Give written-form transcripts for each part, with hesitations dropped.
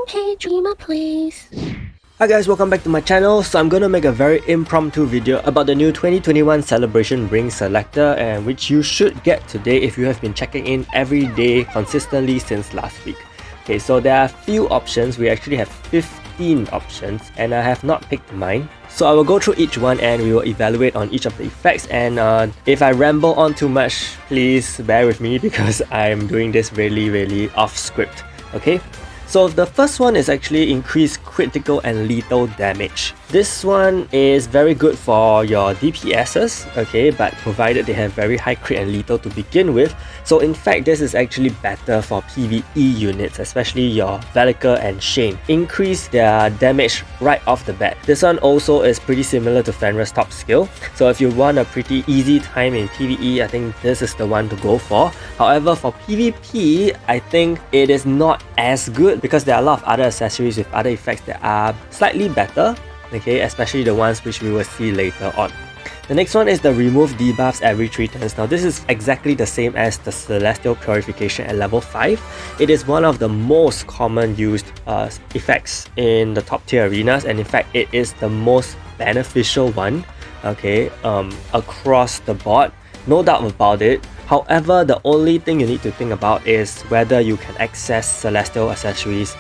Okay, Dreamer, please. Hi guys, welcome back to my channel. So I'm gonna make a very impromptu video about the new 2021 Celebration Ring Selector, and which you should get today if you have been checking in every day consistently since last week. Okay, so there are a few options. We actually have 15 options and I have not picked mine. So I will go through each one and we will evaluate on each of the effects, and if I ramble on too much, please bear with me because I'm doing this really off script. Okay? So the first one is actually increased critical and lethal damage. This one is very good for your DPSs, okay, but provided they have very high crit and lethal to begin with. So in fact, this is actually better for PvE units, especially your Velica and Shane. Increase their damage right off the bat. This one also is pretty similar to Fenrir's top skill. So if you want a pretty easy time in PvE, I think this is the one to go for. However, for PvP, I think it is not as good because there are a lot of other accessories with other effects that are slightly better, okay, especially the ones which we will see later on. The next one is the remove debuffs every 3 turns. Now this is exactly the same as the Celestial Purification at level 5. It is one of the most common used effects in the top tier arenas, and in fact it is the most beneficial one, okay, across the board, no doubt about it. However, the only thing you need to think about is whether you can access Celestial accessories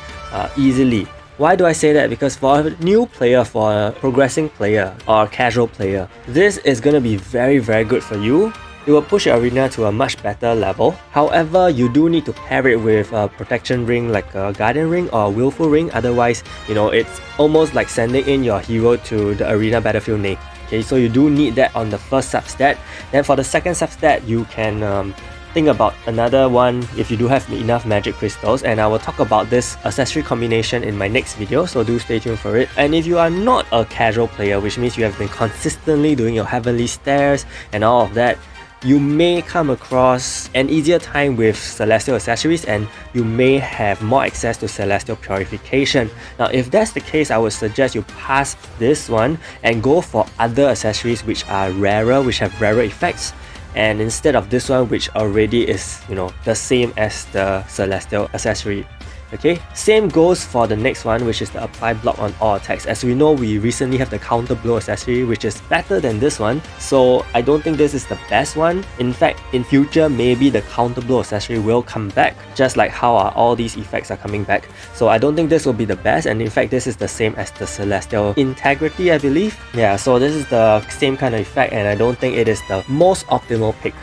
easily. Why do I say that? Because for a new player, for a progressing player or casual player, this is going to be very good for you. It will push your arena to a much better level. However, you do need to pair it with a protection ring like a guardian ring or a willful ring. Otherwise, you know, it's almost like sending in your hero to the arena battlefield naked. Okay, so you do need that on the first substat. Then for the second substat, you can think about another one if you do have enough magic crystals, and I will talk about this accessory combination in my next video, so do stay tuned for it. And if you are not a casual player, which means you have been consistently doing your heavenly stairs and all of that, you may come across an easier time with Celestial accessories and you may have more access to Celestial Purification. Now if that's the case, I would suggest you pass this one and go for other accessories which are rarer, which have rarer effects, and instead of this one which already is, you know, the same as the Celestial accessory. Okay, same goes for the next one, which is the apply block on all attacks. As we know, we recently have the counter blow accessory, which is better than this one, so I don't think this is the best one. In fact, in future, maybe the counter blow accessory will come back, just like how all these effects are coming back. So I don't think this will be the best, and in fact this is the same as the Celestial Integrity, I believe. Yeah, so this is the same kind of effect, and I don't think it is the most optimal pick.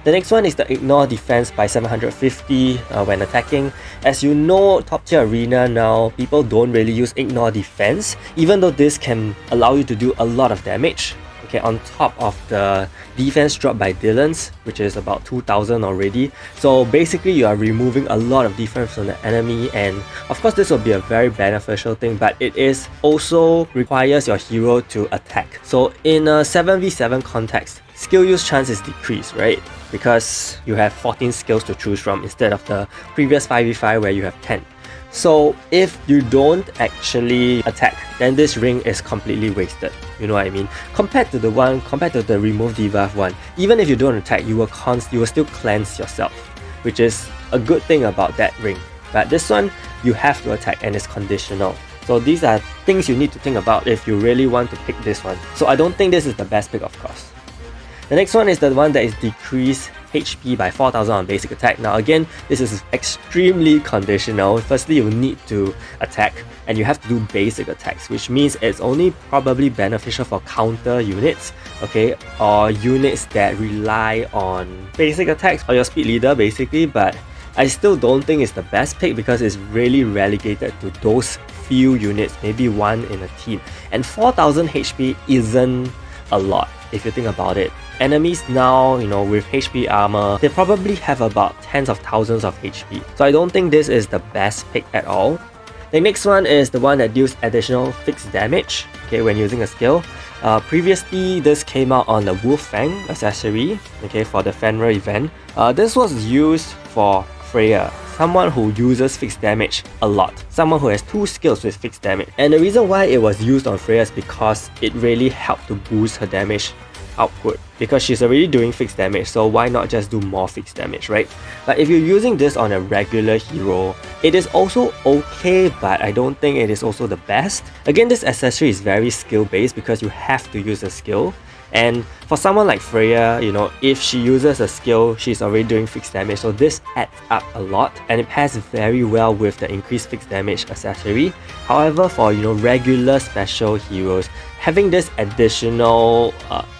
The next one is the ignore defense by 750 when attacking. As you know, top tier arena now, people don't really use ignore defense, even though this can allow you to do a lot of damage. Okay, on top of the defense drop by Dylan's, which is about 2000 already. So basically you are removing a lot of defense from the enemy, and of course this will be a very beneficial thing, but it is also requires your hero to attack. So in a 7v7 context, skill use chance is decreased, right? Because you have 14 skills to choose from instead of the previous 5v5 where you have 10. So if you don't actually attack, then this ring is completely wasted. You know what I mean? Compared to the remove debuff one, even if you don't attack, you will still cleanse yourself, which is a good thing about that ring. But this one, you have to attack and it's conditional. So these are things you need to think about if you really want to pick this one. So I don't think this is the best pick, of course. The next one is the one that is decreased HP by 4000 on basic attack. Now again, this is extremely conditional. Firstly, you need to attack and you have to do basic attacks, which means it's only probably beneficial for counter units, okay, or units that rely on basic attacks or your speed leader basically, but I still don't think it's the best pick because it's really relegated to those few units, maybe one in a team. And 4000 HP isn't a lot if you think about it. Enemies now, you know, with HP armor, they probably have about tens of thousands of HP. So I don't think this is the best pick at all. The next one is the one that deals additional fixed damage, okay, when using a skill. Previously, this came out on the Wolf Fang accessory, okay, for the Fenrir event. This was used for Freya, someone who uses fixed damage a lot, someone who has 2 skills with fixed damage. And the reason why it was used on Freya is because it really helped to boost her damage output because she's already doing fixed damage, so why not just do more fixed damage, right? But if you're using this on a regular hero, it is also okay, but I don't think it is also the best. Again, this accessory is very skill based because you have to use a skill. And for someone like Freya, you know, if she uses a skill, she's already doing fixed damage, so this adds up a lot and it pairs very well with the increased fixed damage accessory. However, for, you know, regular special heroes, having this additional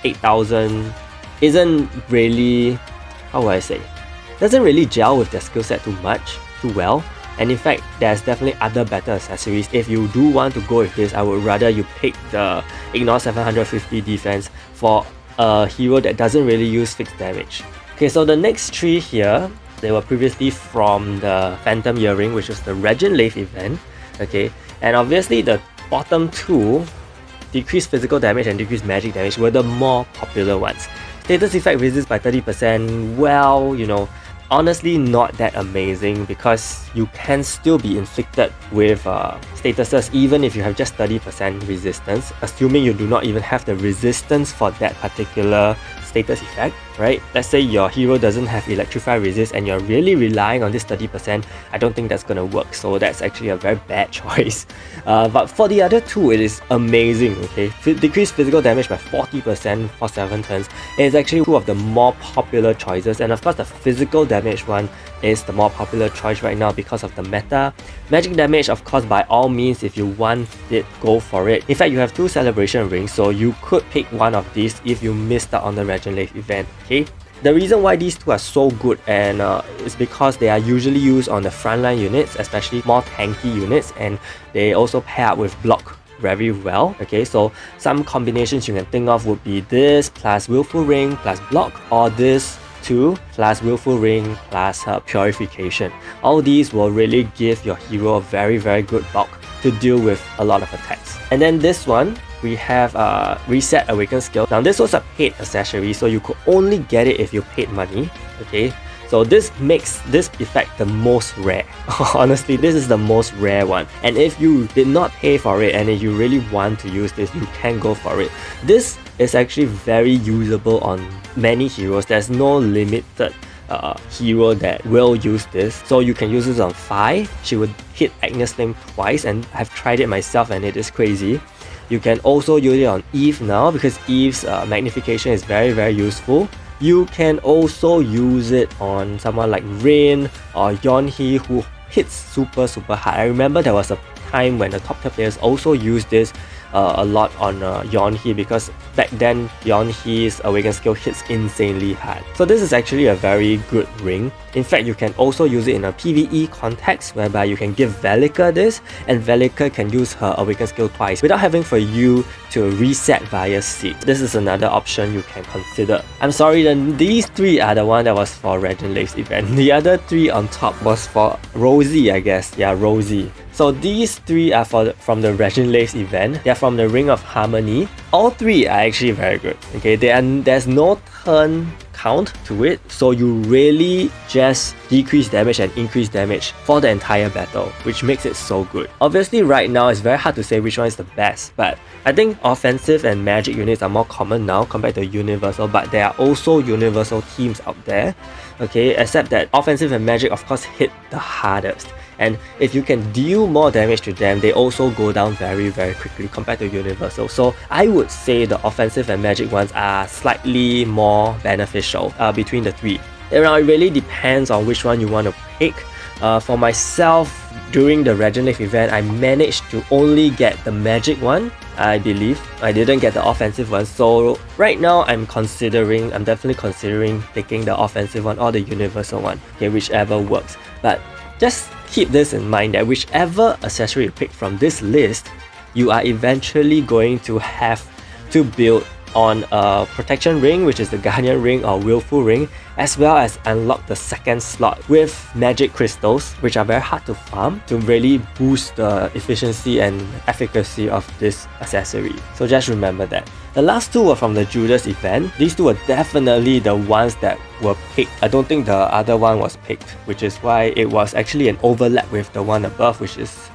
8000 isn't really, how would I say, doesn't really gel with their skill set too well. And in fact, there's definitely other better accessories. If you do want to go with this, I would rather you pick the Ignore 750 defense for a hero that doesn't really use fixed damage. Okay, so the next three here, they were previously from the Phantom Earring, which was the Regent Lave event. Okay, and obviously the bottom two, decreased physical damage and decreased magic damage, were the more popular ones. Status effect resist by 30%, well, you know, honestly not that amazing because you can still be inflicted with statuses even if you have just 30% resistance, assuming you do not even have the resistance for that particular status effect, right? Let's say your hero doesn't have Electrify resist and you're really relying on this 30%, I don't think that's gonna work, so that's actually a very bad choice. But for the other two, it is amazing, okay? Decreased physical damage by 40% for 7 turns. It is actually two of the more popular choices, and of course the physical damage one is the more popular choice right now because of the meta. Magic damage, of course, by all means, if you want it, go for it. In fact, you have two celebration rings, so you could pick one of these if you missed out on the Regent Lave event, okay? The reason why these two are so good and is because they are usually used on the frontline units, especially more tanky units, and they also pair up with block very well. Okay, so some combinations you can think of would be this plus Willful Ring plus block, or this 2 plus Willful Ring plus Purification. All these will really give your hero a very good bulk to deal with a lot of attacks. And then this one, we have Reset Awaken skill. Now this was a paid accessory, so you could only get it if you paid money. Okay, so this makes this effect the most rare. Honestly, this is the most rare one. And if you did not pay for it and if you really want to use this, you can go for it. This is actually very usable on many heroes. There's no limited hero that will use this, so you can use this on Fi. She would hit Agnes Flame twice, and I've tried it myself and it is crazy. You can also use it on Eve now because Eve's magnification is very useful. You can also use it on someone like Rain or Yeonhee who hits super hard. I remember there was a time when the top tier players also used this a lot on Yeonhee because back then Yeonhee's Awaken skill hits insanely hard. So this is actually a very good ring. In fact, you can also use it in a PvE context whereby you can give Velika this and Velika can use her Awaken skill twice without having for you to reset via seed. This is another option you can consider. I'm sorry, these three are the one that was for Regent Lave's event. The other three on top was for Rosie, I guess. Yeah, Rosie. So these three are from the Regent Lave's event. They are from the Ring of Harmony. All three are actually very good. Okay, there's no turn count to it, so you really just decrease damage and increase damage for the entire battle, which makes it so good. Obviously right now it's very hard to say which one is the best, but I think offensive and magic units are more common now compared to universal, but there are also universal teams out there, okay, except that offensive and magic of course hit the hardest. And if you can deal more damage to them, they also go down very quickly compared to universal. So I would say the offensive and magic ones are slightly more beneficial between the three. It really depends on which one you want to pick. For myself, during the Regent Lave event, I managed to only get the magic one, I believe. I didn't get the offensive one, so right now I'm definitely considering picking the offensive one or the universal one, okay, whichever works. But just keep this in mind that whichever accessory you pick from this list, you are eventually going to have to build on a protection ring, which is the Guardian ring or Willful ring, as well as unlock the second slot with magic crystals, which are very hard to farm, to really boost the efficiency and efficacy of this accessory. So just remember that. The last two were from the Judas event. These two were definitely the ones that were picked. I don't think the other one was picked, which is why it was actually an overlap with the one above, which is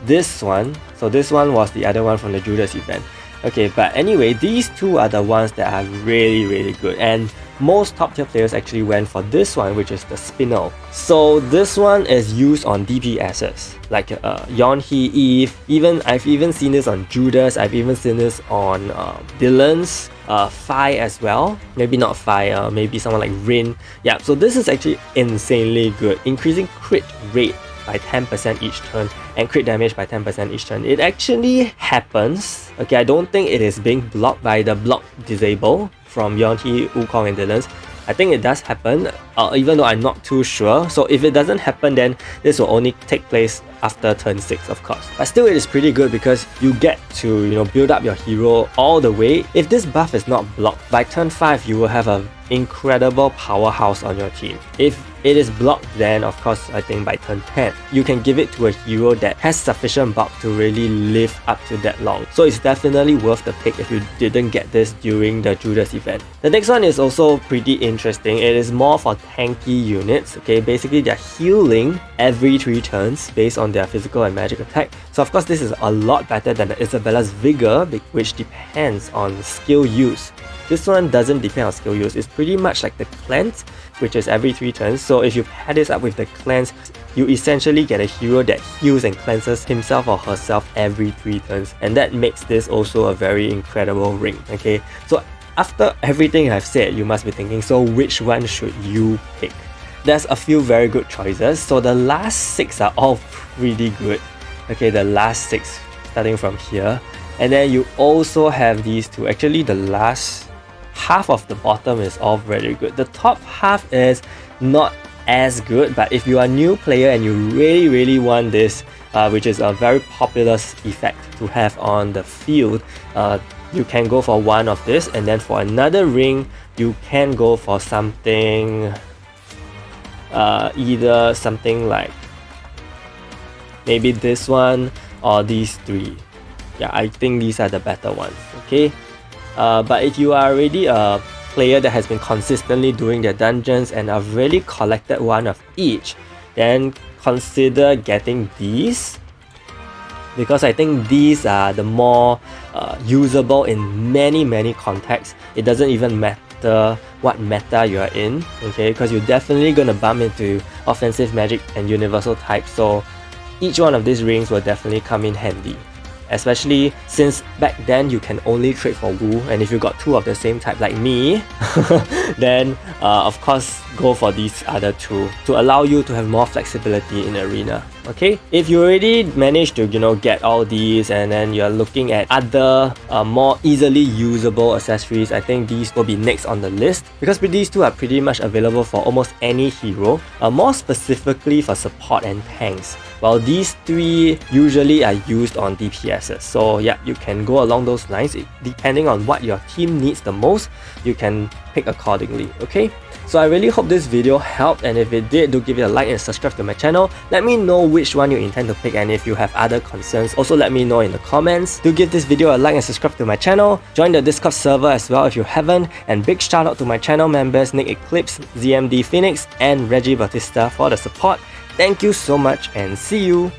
this one. So this one was the other one from the Judas event. Okay, but anyway, these two are the ones that are really good, and most top tier players actually went for this one, which is the Spinel. So this one is used on DPSs like Yonhee, Eve. I've even seen this on Judas. I've even seen this on Dylan's, Phi as well. Maybe not Phi, maybe someone like Rin. Yeah, so this is actually insanely good, increasing crit rate by 10% each turn and crit damage by 10% each turn. It actually happens. Okay, I don't think it is being blocked by the block disable from Yonhee, Wukong and Dylan's. I think it does happen, even though I'm not too sure. So if it doesn't happen, then this will only take place after turn 6, of course. But still, it is pretty good because you get to, you know, build up your hero all the way. If this buff is not blocked, by turn 5, you will have an incredible powerhouse on your team. If it is blocked, then of course I think by turn 10, you can give it to a hero that has sufficient bulk to really live up to that long. So it's definitely worth the pick if you didn't get this during the Judas event. The next one is also pretty interesting. It is more for tanky units. Okay, basically they're healing every 3 turns based on their physical and magic attack. So of course this is a lot better than the Isabella's Vigor, which depends on skill use. This one doesn't depend on skill use. It's pretty much like the cleanse, which is every 3 turns. So if you pair this up with the cleanse, you essentially get a hero that heals and cleanses himself or herself every 3 turns. And that makes this also a very incredible ring. Okay, so after everything I've said, you must be thinking, so which one should you pick? There's a few very good choices. So the last 6 are all pretty good. Okay, the last 6 starting from here. And then you also have these two. Actually, the last half of the bottom is all very good. The top half is not as good, but if you are a new player and you really want this, which is a very popular effect to have on the field, you can go for one of this, and then for another ring, you can go for something, either something like maybe this one or these 3. Yeah, I think these are the better ones, okay? But if you are already a player that has been consistently doing their dungeons and have really collected one of each, then consider getting these, because I think these are the more usable in many contexts. It doesn't even matter what meta you are in, okay? Because you're definitely gonna bump into offensive magic and universal type, so each one of these rings will definitely come in handy. Especially since back then you can only trade for Wu, and if you got 2 of the same type like me, then of course go for these other 2 to allow you to have more flexibility in arena. Okay, if you already managed to, you know, get all these and then you're looking at other more easily usable accessories, I think these will be next on the list, because these 2 are pretty much available for almost any hero, more specifically for support and tanks, while these 3 usually are used on DPSs. So yeah, you can go along those lines. Depending on what your team needs the most, you can pick accordingly. Okay, so I really hope this video helped, and if it did, do give it a like and subscribe to my channel. Let me know which one you intend to pick, and if you have other concerns, also let me know in the comments. Do give this video a like and subscribe to my channel. Join the Discord server as well if you haven't, and big shout out to my channel members Nick Eclipse, ZMD Phoenix and Reggie Bautista for the support. Thank you so much, and see you!